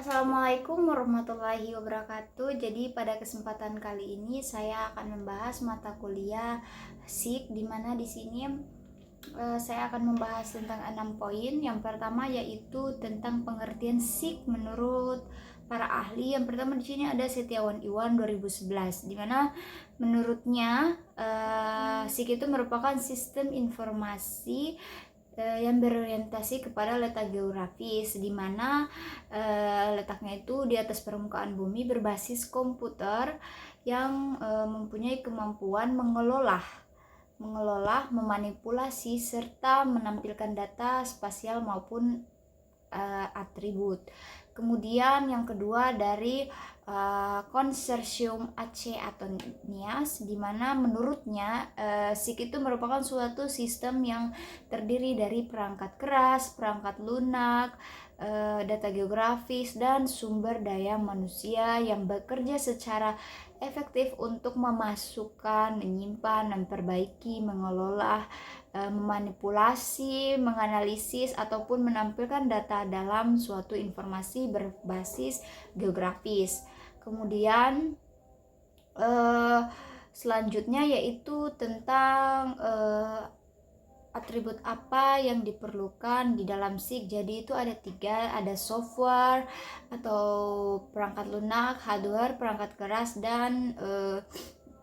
Assalamualaikum warahmatullahi wabarakatuh. Jadi pada kesempatan kali ini saya akan membahas mata kuliah SIK, di mana di sini saya akan membahas tentang 6 poin. Yang pertama yaitu tentang pengertian SIK menurut para ahli. Yang pertama di sini ada Setiawan Iwan 2011, di mana menurutnya SIK itu merupakan sistem informasi yang berorientasi kepada letak geografis, di mana letaknya itu di atas permukaan bumi, berbasis komputer yang mempunyai kemampuan mengelola, memanipulasi serta menampilkan data spasial maupun atribut. Kemudian yang kedua dari konsorsium Aceh atau NIAS, di mana menurutnya SIK itu merupakan suatu sistem yang terdiri dari perangkat keras, perangkat lunak, data geografis, dan sumber daya manusia yang bekerja secara efektif untuk memasukkan, menyimpan, memperbaiki, mengelola, memanipulasi, menganalisis, ataupun menampilkan data dalam suatu informasi berbasis geografis. Kemudian selanjutnya yaitu tentang atribut apa yang diperlukan di dalam SIK. Jadi itu ada 3, ada software atau perangkat lunak, hardware, perangkat keras, dan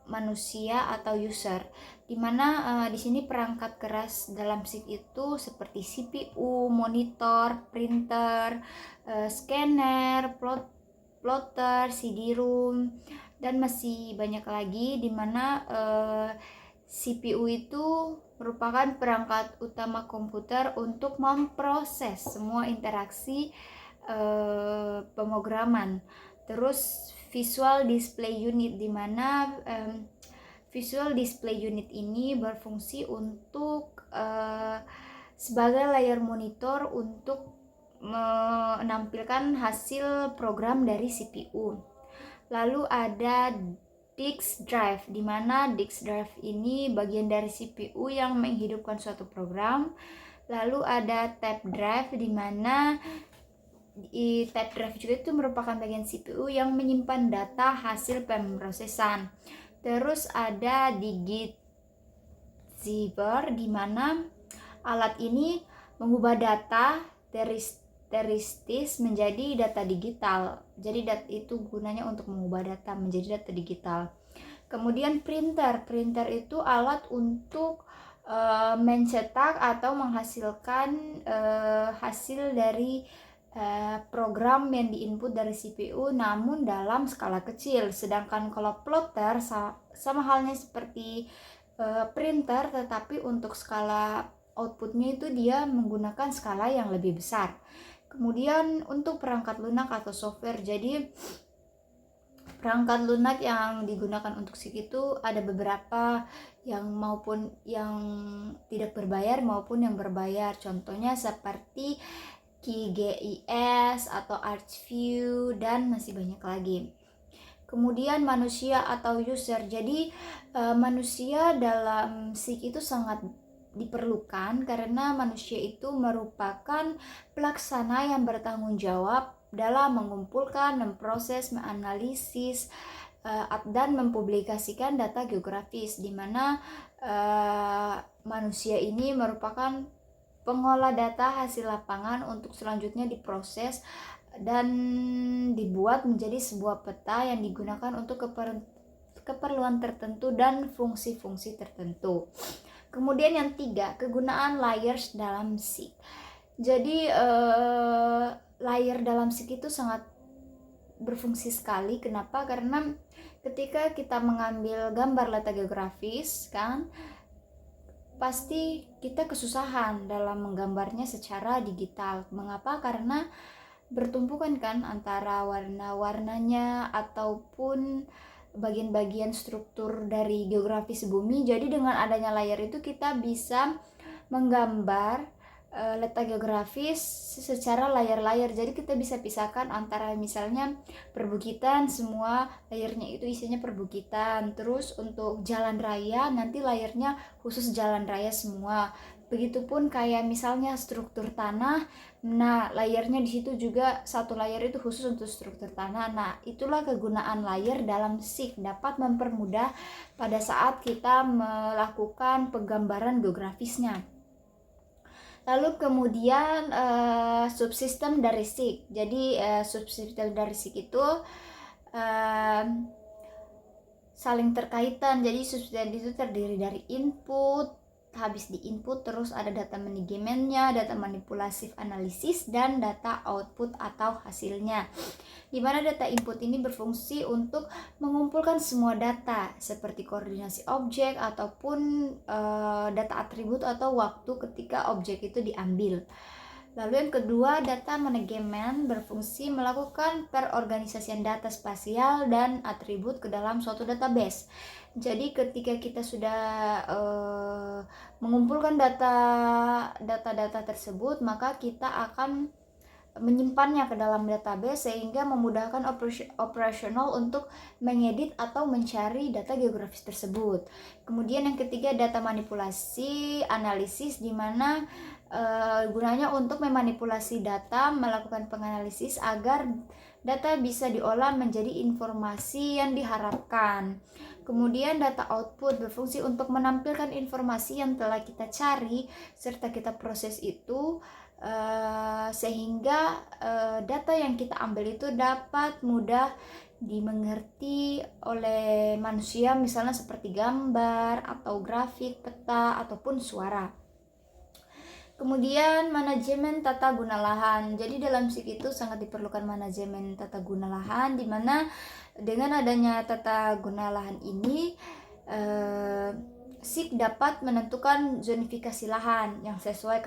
manusia atau user. Dimana di sini perangkat keras dalam SIK itu seperti CPU, monitor, printer, scanner, plotter, CD-ROM, dan masih banyak lagi, dimana CPU itu merupakan perangkat utama komputer untuk memproses semua interaksi pemrograman. Terus visual display unit, di mana visual display unit ini berfungsi untuk sebagai layar monitor untuk menampilkan hasil program dari CPU. Lalu ada disk drive, di mana disk drive ini bagian dari CPU yang menghidupkan suatu program. Lalu ada tape drive, di mana tape drive juga itu merupakan bagian CPU yang menyimpan data hasil pemrosesan. Terus ada digit zipper, di mana alat ini mengubah data teristis menjadi data digital. Jadi itu gunanya untuk mengubah data menjadi data digital. Kemudian printer itu alat untuk mencetak atau menghasilkan hasil dari program yang diinput dari CPU, namun dalam skala kecil. Sedangkan kalau plotter sama halnya seperti printer, tetapi untuk skala outputnya itu dia menggunakan skala yang lebih besar. Kemudian untuk perangkat lunak atau software, jadi perangkat lunak yang digunakan untuk SIK itu ada beberapa, yang maupun yang tidak berbayar maupun yang berbayar. Contohnya seperti QGIS atau ArchView, dan masih banyak lagi. Kemudian manusia atau user, jadi manusia dalam SIK itu sangat diperlukan karena manusia itu merupakan pelaksana yang bertanggung jawab dalam mengumpulkan, memproses, menganalisis, dan mempublikasikan data geografis, di mana manusia ini merupakan pengolah data hasil lapangan untuk selanjutnya diproses dan dibuat menjadi sebuah peta yang digunakan untuk keperluan tertentu dan fungsi-fungsi tertentu. Kemudian yang 3, kegunaan layers dalam SIK. Jadi layer dalam SIK itu sangat berfungsi sekali. Kenapa? Karena ketika kita mengambil gambar letak geografis, kan pasti kita kesusahan dalam menggambarnya secara digital. Mengapa? Karena bertumpukan kan antara warna-warnanya ataupun bagian-bagian struktur dari geografis bumi. Jadi dengan adanya layar itu kita bisa menggambar letak geografis secara layar-layar. Jadi kita bisa pisahkan antara misalnya perbukitan, semua layarnya itu isinya perbukitan. Terus untuk jalan raya nanti layarnya khusus jalan raya semua. Begitupun kayak misalnya struktur tanah. Nah, layernya di situ juga satu layer itu khusus untuk struktur tanah. Nah, itulah kegunaan layer dalam SIG, dapat mempermudah pada saat kita melakukan penggambaran geografisnya. Lalu kemudian subsistem dari SIG. Jadi subsistem dari SIG itu saling terkaitan. Jadi subsistem itu terdiri dari input, habis di input terus ada data manajemennya, data manipulatif analisis, dan data output atau hasilnya. Di mana data input ini berfungsi untuk mengumpulkan semua data seperti koordinasi objek ataupun data atribut atau waktu ketika objek itu diambil. Lalu yang kedua, data manajemen berfungsi melakukan perorganisasian data spasial dan atribut ke dalam suatu database. Jadi ketika kita sudah mengumpulkan data-data tersebut, maka kita akan menyimpannya ke dalam database sehingga memudahkan operasional untuk mengedit atau mencari data geografis tersebut. Kemudian yang ketiga, data manipulasi analisis, di mana gunanya untuk memanipulasi data, melakukan penganalisis agar data bisa diolah menjadi informasi yang diharapkan. Kemudian data output berfungsi untuk menampilkan informasi yang telah kita cari serta kita proses itu sehingga data yang kita ambil itu dapat mudah dimengerti oleh manusia, misalnya seperti gambar atau grafik, peta ataupun suara. Kemudian manajemen tata guna lahan. Jadi dalam SIG itu sangat diperlukan manajemen tata guna lahan, di mana dengan adanya tata guna lahan ini SIG dapat menentukan zonifikasi lahan yang sesuai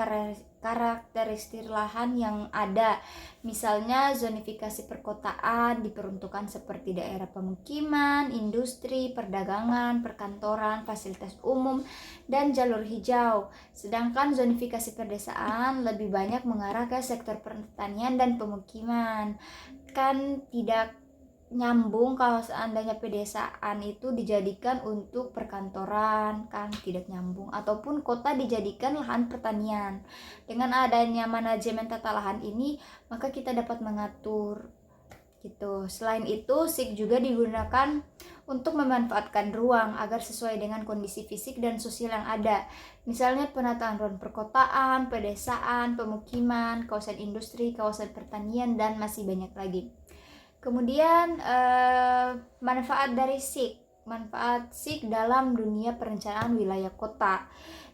karakteristik lahan yang ada. Misalnya zonifikasi perkotaan diperuntukkan seperti daerah pemukiman, industri, perdagangan, perkantoran, fasilitas umum, dan jalur hijau. Sedangkan zonifikasi pedesaan lebih banyak mengarah ke sektor pertanian dan pemukiman. Kan tidak nyambung kalau seandainya pedesaan itu dijadikan untuk perkantoran, kan tidak nyambung, ataupun kota dijadikan lahan pertanian. Dengan adanya manajemen tata lahan ini, maka kita dapat mengatur gitu. Selain itu, SIG juga digunakan untuk memanfaatkan ruang agar sesuai dengan kondisi fisik dan sosial yang ada. Misalnya penataan ruang perkotaan, pedesaan, pemukiman, kawasan industri, kawasan pertanian, dan masih banyak lagi. Kemudian manfaat dari SIG. Manfaat SIG dalam dunia perencanaan wilayah kota,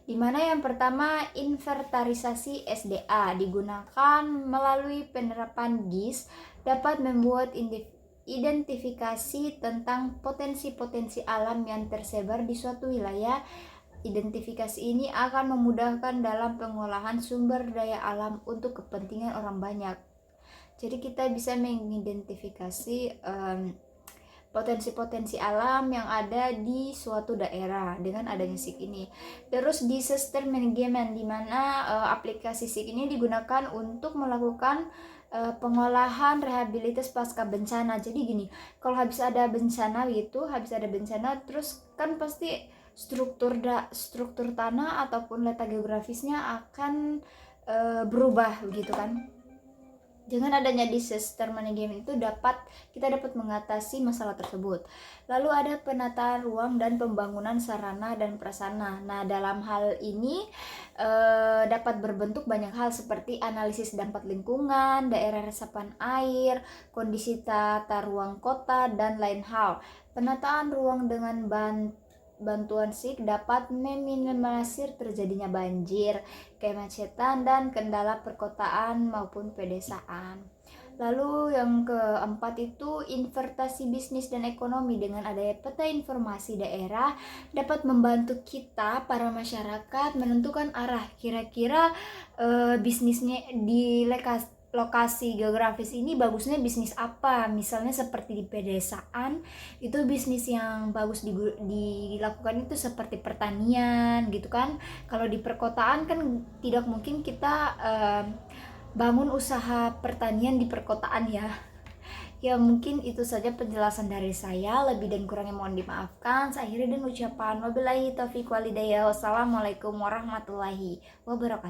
di mana yang pertama, inventarisasi SDA digunakan melalui penerapan GIS dapat membuat identifikasi tentang potensi-potensi alam yang tersebar di suatu wilayah. Identifikasi ini akan memudahkan dalam pengolahan sumber daya alam untuk kepentingan orang banyak. Jadi kita bisa mengidentifikasi potensi-potensi alam yang ada di suatu daerah dengan adanya SIG ini. Terus disaster management, di mana aplikasi SIG ini digunakan untuk melakukan pengolahan rehabilitas pasca bencana. Jadi gini, kalau habis ada bencana terus kan pasti struktur tanah ataupun letak geografisnya akan berubah begitu kan. Dengan adanya disaster management itu kita dapat mengatasi masalah tersebut. Lalu ada penataan ruang dan pembangunan sarana dan prasarana. Nah, dalam hal ini dapat berbentuk banyak hal seperti analisis dampak lingkungan, daerah resapan air, kondisi tata ruang kota, dan lain hal. Penataan ruang dengan bantuan SIG dapat meminimalisir terjadinya banjir, kemacetan, dan kendala perkotaan maupun pedesaan. Lalu yang keempat itu investasi bisnis dan ekonomi. Dengan adanya peta informasi daerah dapat membantu kita para masyarakat menentukan arah kira-kira bisnisnya di lokasi geografis ini bagusnya bisnis apa. Misalnya seperti di pedesaan itu bisnis yang bagus dilakukan itu seperti pertanian gitu kan. Kalau di perkotaan kan tidak mungkin kita bangun usaha pertanian di perkotaan ya. Ya mungkin itu saja penjelasan dari saya, lebih dan kurangnya mohon dimaafkan. Saya akhiri dengan ucapan wabillahi taufiq walhidayah. Wassalamualaikum warahmatullahi wabarakatuh.